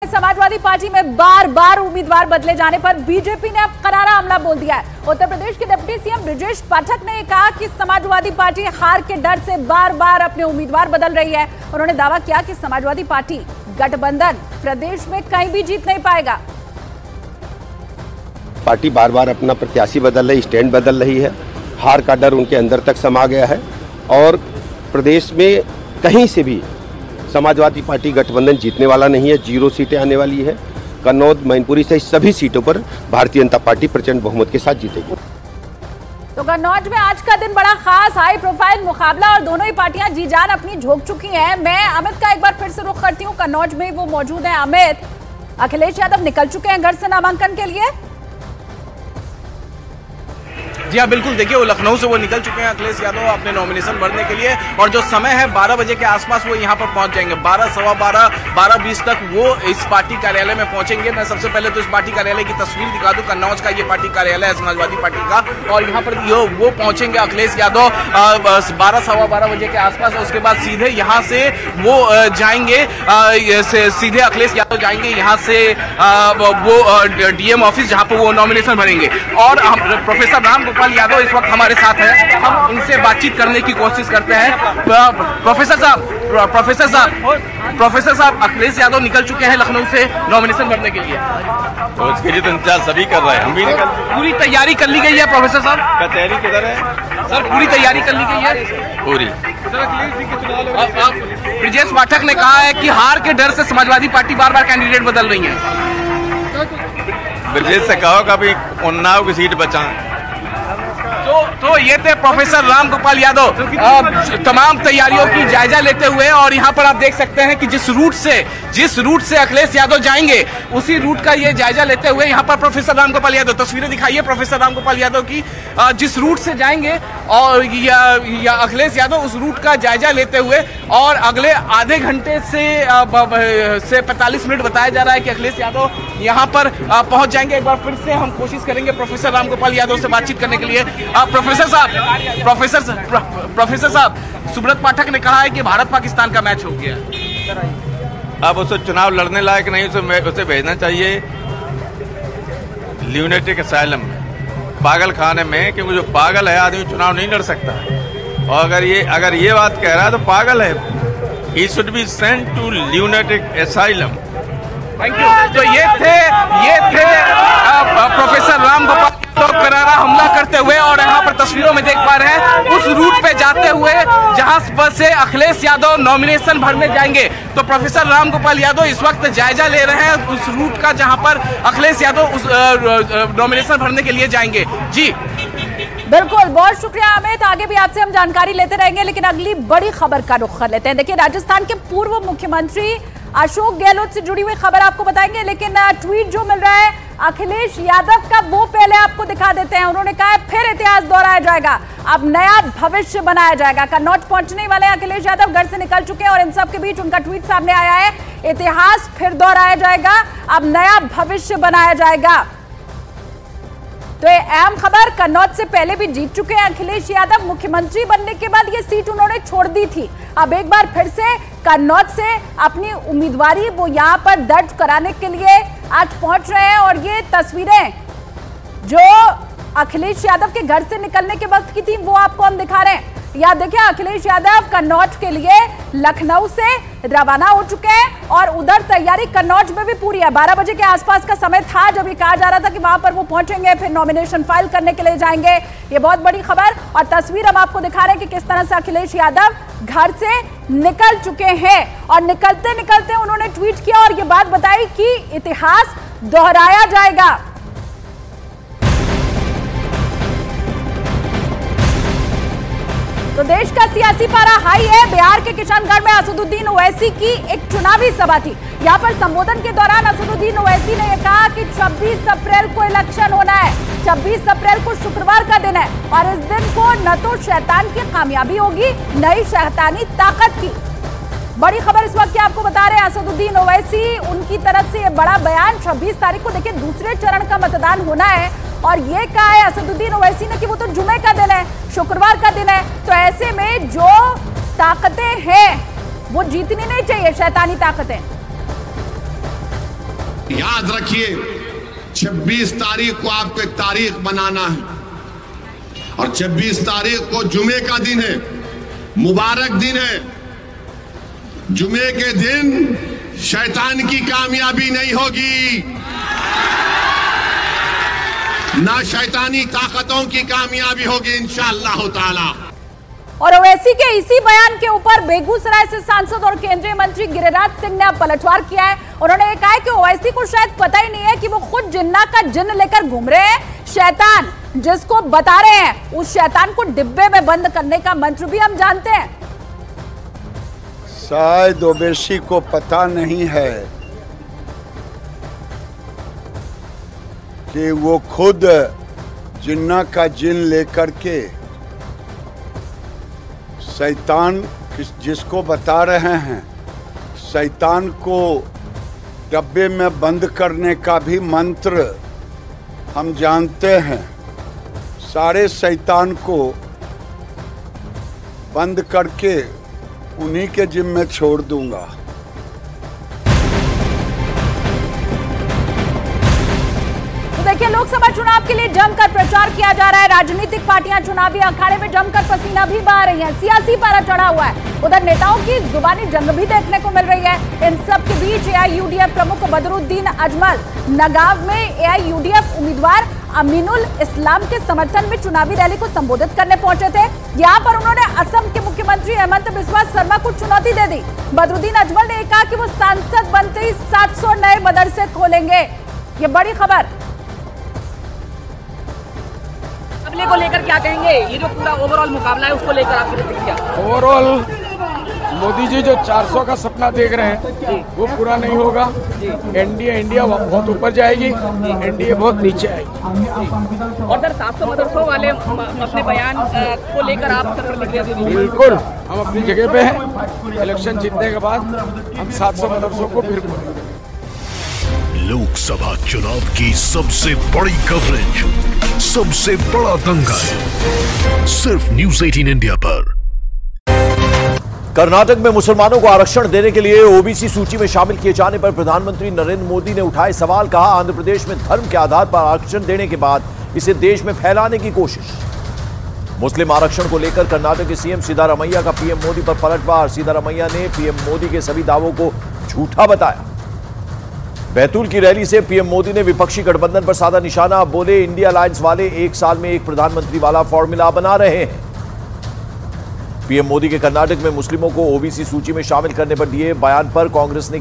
Samajwadi party में बार बार उम्मीदवार बदले जाने पर बीजेपी ने अब करारा हमला बोल दिया है। उत्तर प्रदेश के डिप्टी सीएम ब्रजेश पाठक ने कहा कि समाजवादी पार्टी हार के डर से बार बार अपने उम्मीदवार बदल रही है। उन्होंने दावा किया कि समाजवादी पार्टी गठबंधन प्रदेश में कहीं भी जीत नहीं पाएगा। पार्टी बार बार अपना प्रत्याशी बदल रही, स्टैंड बदल रही है। हार का डर उनके अंदर तक समा गया है और प्रदेश में कहीं से भी समाजवादी पार्टी गठबंधन जीतने वाला नहीं है। 0 सीटें आने वाली है। कन्नौज, मैनपुरी से सभी सीटों पर भारतीय जनता पार्टी प्रचंड बहुमत के साथ जीतेगी। तो कन्नौज में आज का दिन बड़ा खास, हाई प्रोफाइल मुकाबला और दोनों ही पार्टियां जी जान अपनी झोंक चुकी हैं। मैं अमित का एक बार फिर से रुख करती हूँ। कन्नौज में वो मौजूद है। अमित, अखिलेश यादव निकल चुके हैं घर से नामांकन के लिए। जी हाँ, बिल्कुल। देखिए, वो लखनऊ से वो निकल चुके हैं अखिलेश यादव अपने नॉमिनेशन भरने के लिए, और जो समय है 12 बजे के आसपास वो यहाँ पर पहुंच जाएंगे। 12, सवा 12, 12:20 तक वो इस पार्टी कार्यालय में पहुंचेंगे। मैं सबसे पहले तो इस पार्टी कार्यालय की तस्वीर दिखा दूं। कन्नौज का ये पार्टी कार्यालय है समाजवादी पार्टी का, और यहाँ पर वो पहुंचेंगे अखिलेश यादव 12, सवा 12 बजे के आसपास। उसके बाद सीधे यहाँ से वो जाएंगे, सीधे अखिलेश यादव जाएंगे यहाँ से वो डीएम ऑफिस, जहाँ पर वो नॉमिनेशन भरेंगे। और प्रोफेसर राम गोपाल यादव इस वक्त हमारे साथ है। हम उनसे बातचीत करने की कोशिश करते हैं। प्रोफेसर साहब, अखिलेश यादव निकल चुके हैं लखनऊ से नॉमिनेशन भरने के लिए। तो उसके लिए तो इंतजार सभी कर रहे हैं, हम भी निकल। पूरी तैयारी कर ली गई है प्रोफेसर साहब? तैयारी किधर है सर? पूरी तैयारी कर ली गई है पूरी। ब्रजेश पाठक ने कहा है कि हार के डर से समाजवादी पार्टी बार बार कैंडिडेट बदल रही है। ब्रजेश से कहो कि अभी उन्नाव की सीट बचाएं। तो ये थे प्रोफेसर राम गोपाल यादव तमाम तैयारियों की जायजा लेते हुए। और यहाँ पर आप देख सकते हैं कि जिस रूट से अखिलेश यादव जाएंगे उसी रूट का ये जायजा लेते हुए यहाँ पर प्रोफेसर राम गोपाल यादव, तस्वीरें दिखाइए प्रोफेसर राम गोपाल यादव की, जिस रूट से जाएंगे और या अखिलेश यादव उस रूट का जायजा लेते हुए। और अगले आधे घंटे से 45 मिनट बताया जा रहा है कि अखिलेश यादव यहाँ पर पहुंच जाएंगे। एक बार फिर से हम कोशिश करेंगे प्रोफेसर राम गोपाल यादव से बातचीत करने के लिए। प्रोफेसर साहब, सुब्रत पाठक ने कहा है कि भारत पाकिस्तान का मैच हो गया। अब उसे चुनाव लड़ने लायक नहीं, उसे भेजना चाहिए ल्यूनेटिक असाइलम में, पागल खाने में, क्योंकि जो पागल है आदमी चुनाव नहीं लड़ सकता। और अगर ये बात कह रहा है तो पागल है। He should be sent to lunatic asylum. Thank you. तो ये थे प्रोफेसर राम गोपाल तो करारा हमला करते हुए, और यहाँ पर तस्वीरों में देख पा रहे हैं उस रूट पे जाते हुए जहां पर से अखिलेश यादव नॉमिनेशन भरने जाएंगे। तो प्रोफेसर राम गोपाल यादव इस वक्त जायजा ले रहे हैं उस रूट का जहां पर अखिलेश यादव उस नॉमिनेशन भरने के लिए जाएंगे। जी बिल्कुल, बहुत शुक्रिया अमित। आगे भी आपसे हम जानकारी लेते रहेंगे, लेकिन अगली बड़ी खबर का रुख कर लेते हैं। देखिए, राजस्थान के पूर्व मुख्यमंत्री अशोक गहलोत से जुड़ी हुई खबर आपको बताएंगे, लेकिन ट्वीट जो मिल रहा है अखिलेश यादव का वो पहले आपको दिखा देते हैं। उन्होंने कहा है फिर इतिहास दोहराया जाएगा, अब नया भविष्य बनाया जाएगा। कन्नौज पहुंचने वाले अखिलेश यादव घर से निकल चुके हैं और इन सब के बीच उनका ट्वीट सामने आया है, इतिहास फिर दोहराया जाएगा, अब नया भविष्य बनाया जाएगा। तो ये अहम खबर, कन्नौज से पहले भी जीत चुके हैं अखिलेश यादव। मुख्यमंत्री बनने के बाद ये सीट उन्होंने छोड़ दी थी। अब एक बार फिर से कन्नौज से अपनी उम्मीदवारी वो यहाँ पर दर्ज कराने के लिए आज पहुंच रहे हैं। और ये तस्वीरें जो अखिलेश यादव के घर से निकलने के वक्त की थी वो आपको हम दिखा रहे हैं। या देखिए, अखिलेश यादव कन्नौज के लिए लखनऊ से रवाना हो चुके हैं और उधर तैयारी कन्नौज में भी पूरी है। 12 बजे के आसपास का समय था जब ये कहा जा रहा था कि वहां पर वो पहुंचेंगे, फिर नॉमिनेशन फाइल करने के लिए जाएंगे। ये बहुत बड़ी खबर और तस्वीर हम आपको दिखा रहे हैं कि किस तरह से अखिलेश यादव घर से निकल चुके हैं। और निकलते निकलते उन्होंने ट्वीट किया और ये बात बताई कि इतिहास दोहराया जाएगा। तो देश का सियासी पारा हाई है। बिहार के किशनगढ़ में असदुद्दीन ओवैसी की एक चुनावी सभा थी। यहाँ पर संबोधन के दौरान असदुद्दीन ओवैसी ने यह कहा कि 26 अप्रैल को इलेक्शन होना है। 26 अप्रैल को शुक्रवार का दिन है और इस दिन को न तो शैतान की कामयाबी होगी, न ही शैतानी ताकत की। बड़ी खबर इस वक्त आपको बता रहे हैं असदुद्दीन ओवैसी, उनकी तरफ से ये बड़ा बयान। 26 तारीख को देखिए दूसरे चरण का मतदान होना है और ये कहा है असदुद्दीन ओवैसी ने कि वो तो जुमे का दिन है, शुक्रवार का दिन है। तो ऐसे में जो ताकतें हैं वो जीतनी नहीं चाहिए, शैतानी ताकतें। याद रखिए 26 तारीख को आपको एक तारीख बनाना है और 26 तारीख को जुमे का दिन है, मुबारक दिन है। जुमे के दिन शैतान की कामयाबी नहीं होगी, ना शैतानी ताकतों की कामयाबी होगी इंशाअल्लाह ताला। और ओवैसी के इसी बयान के ऊपर बेगूसराय से सांसद और केंद्रीय मंत्री गिरिराज सिंह ने अब पलटवार किया है। उन्होंने कहा है कि ओवैसी को शायद पता ही नहीं है कि वो खुद जिन्ना का जिन्न लेकर घूम रहे हैं। शैतान जिसको बता रहे हैं उस शैतान को डिब्बे में बंद करने का मंत्र भी हम जानते हैं। शायद ओवैसी को पता नहीं है कि वो खुद जिन्ना का जिन लेकर के शैतान जिसको बता रहे हैं, शैतान को डब्बे में बंद करने का भी मंत्र हम जानते हैं। सारे शैतान को बंद करके उन्हीं के जिम्मे छोड़ दूंगा। देखिए, लोकसभा चुनाव के लिए जमकर प्रचार किया जा रहा है। राजनीतिक पार्टियां चुनावी अखाड़े में जमकर पसीना भी बहा रही हैं, सियासी पारा चढ़ा हुआ है। उधर नेताओं की जुबानी जंग भी देखने को मिल रही है। इन सब के बीच एआईयूडीएफ प्रमुख बदरुद्दीन अजमल नगाव में एआईयूडीएफ उम्मीदवार अमीनुल इस्लाम के समर्थन में चुनावी रैली को संबोधित करने पहुंचे थे। यहाँ पर उन्होंने असम के मुख्यमंत्री हेमंत बिस्वा शर्मा को चुनौती दे दी। बदरुद्दीन अजमल ने कहा कि वो सांसद बनते ही 700 नए मदरसे खोलेंगे। ये बड़ी खबर। को लेकर क्या कहेंगे? ये जो पूरा ओवरऑल मुकाबला है उसको लेकर आपकी प्रतिक्रिया? ओवरऑल मोदी जी जो 400 का सपना देख रहे हैं वो पूरा नहीं होगा। इंडिया बहुत ऊपर जाएगी, एनडीए बहुत नीचे आएगी। और सर 700 मदरसों वाले अपने बयान को लेकर आप सर प्रतिक्रिया दीजिए। बिल्कुल, हम अपनी जगह पे हैं। इलेक्शन जीतने के बाद हम 700 मदरसों को फिर खोलेंगे। लोकसभा चुनाव की सबसे बड़ी कवरेज, सबसे बड़ा दंगल, सिर्फ न्यूज़ 18 इंडिया पर। कर्नाटक में मुसलमानों को आरक्षण देने के लिए ओबीसी सूची में शामिल किए जाने पर प्रधानमंत्री नरेंद्र मोदी ने उठाए सवाल। कहा, आंध्र प्रदेश में धर्म के आधार पर आरक्षण देने के बाद इसे देश में फैलाने की कोशिश। मुस्लिम आरक्षण को लेकर कर्नाटक के सीएम सिद्धारमैया का पीएम मोदी पर पलटवार। सिद्धारमैया ने पीएम मोदी के सभी दावों को झूठा बताया। बैतूल की रैली से पीएम मोदी ने विपक्षी गठबंधन पर साधा निशाना। बोले, इंडिया अलायंस वाले 1 साल में एक प्रधानमंत्री वाला फॉर्मूला बना रहे हैं। पीएम मोदी के कर्नाटक में मुस्लिमों को ओबीसी सूची में शामिल करने पर दिए बयान पर कांग्रेस ने